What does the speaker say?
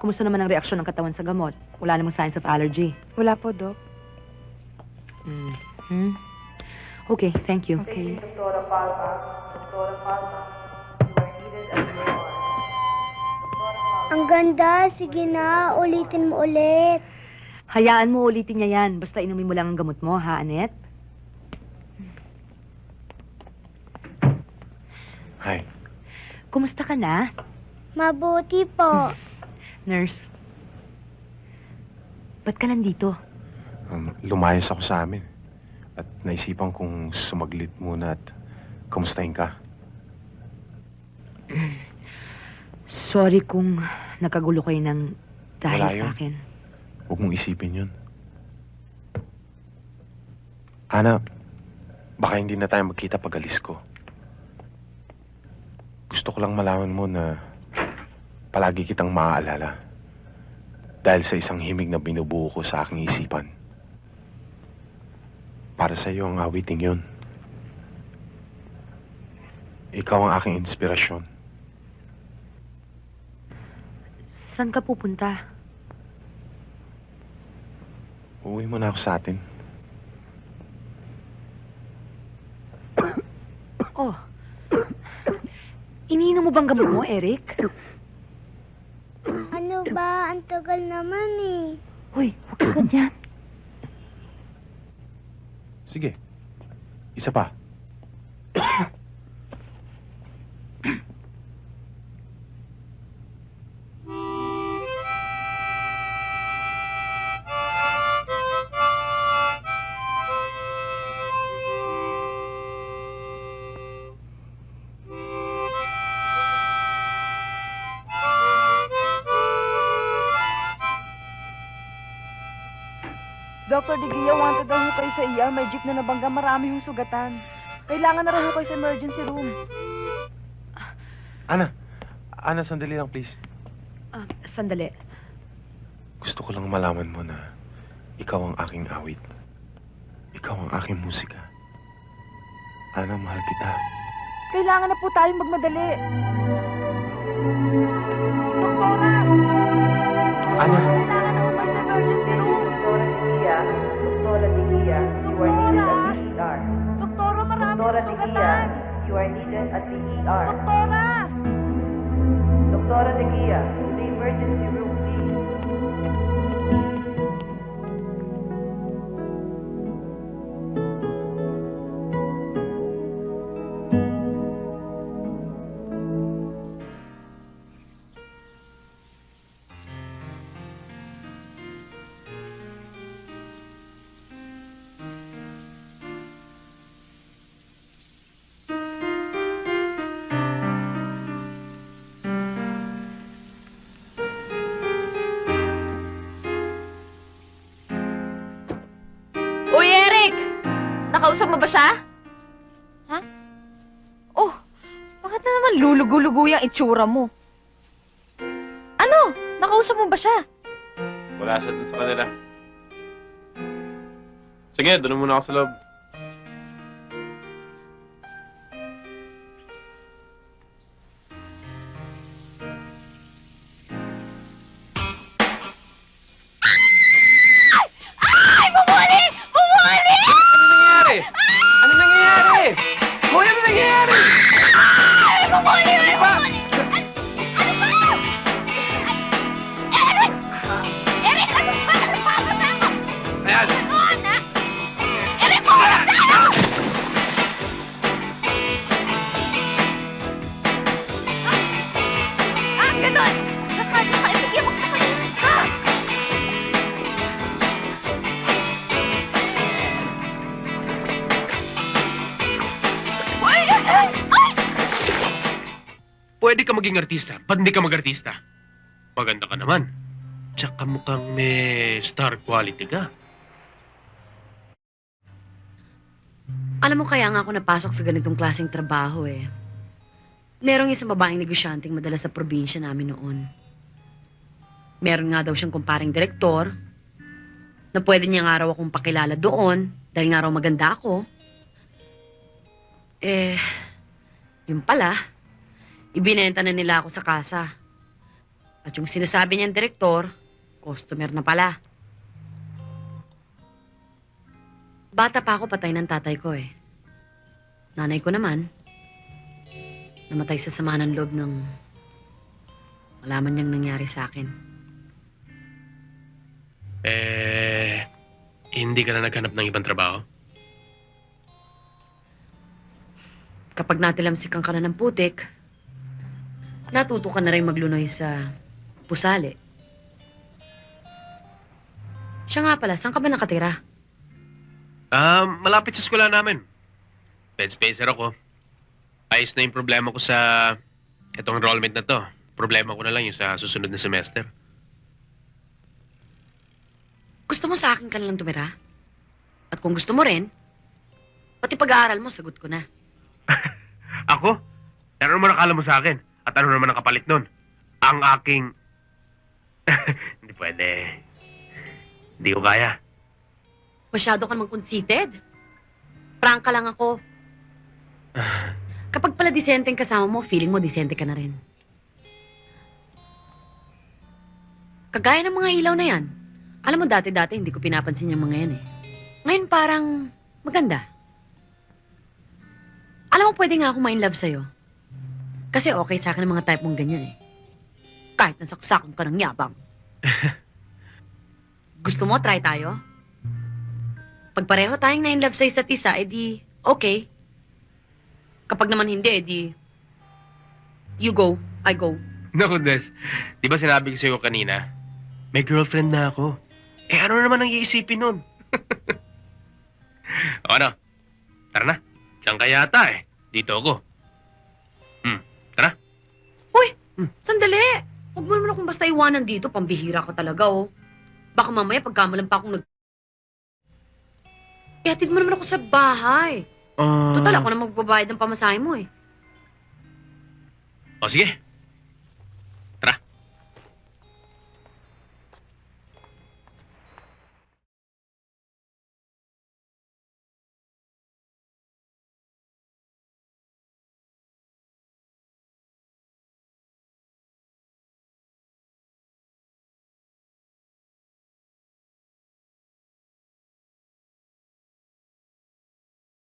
Kumusta naman ang reaksyon ng katawan sa gamot? Wala namang signs of allergy. Wala po, Dok. Mm-hmm. Okay, thank you. Okay. Doktora Palma, Doktora Palma, you are needed at your arm. Doktora Palma. Ang ganda. Sige na, ulitin mo ulit. Hayaan mo ulitin niya yan. Basta inumin mo lang ang gamot mo, ha, Annette? Hi. Kumusta ka na? Mabuti po. Nurse. Ba't ka nandito? Lumayas ako sa amin. At naisipan kong sumaglit muna at kamustahin ka. Sorry kung nakagulo kayo ng dahil Wala sa yun. akin. Huwag mong isipin yun. Ana, baka hindi na tayo magkita pag alis ko. Gusto ko lang malaman mo na palagi kitang maaalala. Dahil sa isang himig na binubuo ko sa aking isipan. Para sa iyo ang awiting yun. Ikaw ang aking inspirasyon. Saan ka pupunta? Uuwi mo na ako sa atin. Oh. Iniinom mo bang gamot mo, Eric? Ano ba? Ang tagal naman eh. Hoy, huwag ka ganyan. Sige. Isa pa. Dr. Digia, wanted daw ho kayo sa ER. May jeep na nabangga. Marami hong sugatan. Kailangan na rin ho kayo sa emergency room. Ana, sandali lang please. Sandali. Gusto ko lang malaman mo na ikaw ang aking awit. Ikaw ang aking musika. Ana, mahal kita. Kailangan na po tayong magmadali. Doktora! Ana! Kailangan na ho kayo sa emergency room. Doktora Digia, you are needed at the ER. Doktora, marami Doktora hong Digia, sugatan. you are needed at the ER. Doktora! Doktora Digia, to the emergency room, please. Uy, Eric! Nakausap mo ba siya? Ha? Oh, bakit na naman lulugo-lugo yung itsura mo? Ano? Nakausap mo ba siya? Wala siya dun sa kanila. Sige, doon muna ako sa loob. Ay! Bumuli! Bumuli! Ano nangyayari? Ano nangyayari? Hoy, ano nangyayari? Ay! Bumuli! Ay! Ba? Bumuli! Ano ba? Eric! Eric! Ano ba? Napapatakot! Ayan! Ano, anak? Eric! Bumuli tayo! Ganun! Saka, sige, magkakayo. Ay! Ay! Ay! Pwede ka maging artista. Ba't hindi ka mag-artista? Maganda ka naman. Tsaka mukhang may star quality ka. Alam mo kaya nga ako napasok sa ganitong klaseng trabaho eh. Merong isang babaeng negosyanteng madala sa probinsya namin noon. Meron nga daw siyang kumparing direktor na pwede niya nga raw akong pakilala doon dahil nga raw maganda ako. Yun pala, ibinenta na nila ako sa kasa. At yung sinasabi niyang direktor, customer na pala. Bata pa ako, patay ng tatay ko eh. Nanay ko naman, namatay sa sama ng loob ng malaman niyang nangyari sa akin. Hindi ka na naghanap ng ibang trabaho? Kapag natilamsikan ka na ng putik, natuto ka na rin maglunoy sa pusali. Siya nga pala, saan ka ba nakatira? Malapit sa eskwela namin. Bed spacer ako. Ayos na yung problema ko sa itong enrollment na to. Problema ko na lang yung sa susunod na semester. Gusto mo sa akin ka na lang tumira? At kung gusto mo rin, pati pag-aaral mo, sagot ko na. Ako? Ano naman akala mo sa akin? At ano naman ang kapalit nun? Ang aking... Hindi pwede. Hindi ko kaya. Masyado ka namang conceited. Prangka lang ako. Kapag pala disenteng kasama mo, feeling mo disente ka na rin. Kagaya ng mga ilaw na yan. Alam mo, dati-dati hindi ko pinapansin yung mga yan eh. Ngayon parang maganda. Alam mo, pwede nga akong ma-inlove sa'yo. Kasi okay sa akin ang mga type mong ganyan eh. Kahit nasaksakan ka ng yabang. Gusto mo, try tayo? Pag pareho tayong na-inlove sa isa't isa, edi okay. Kapag naman hindi, edi you go, I go. Naku, Des. Di ba sinabi ko sa'yo kanina? May girlfriend na ako. Ano naman ang iisipin nun? O ano? Tara na. Diyan ka yata eh. Dito ako. Tara. Uy, sandali. Huwag mo naman akong basta iwanan dito. Pambihira ka talaga, oh. Baka mamaya pagkamalan pa akong Ihatid mo naman ako sa bahay. Total, ako na magbabayad ng pamasahe mo, eh. O sige.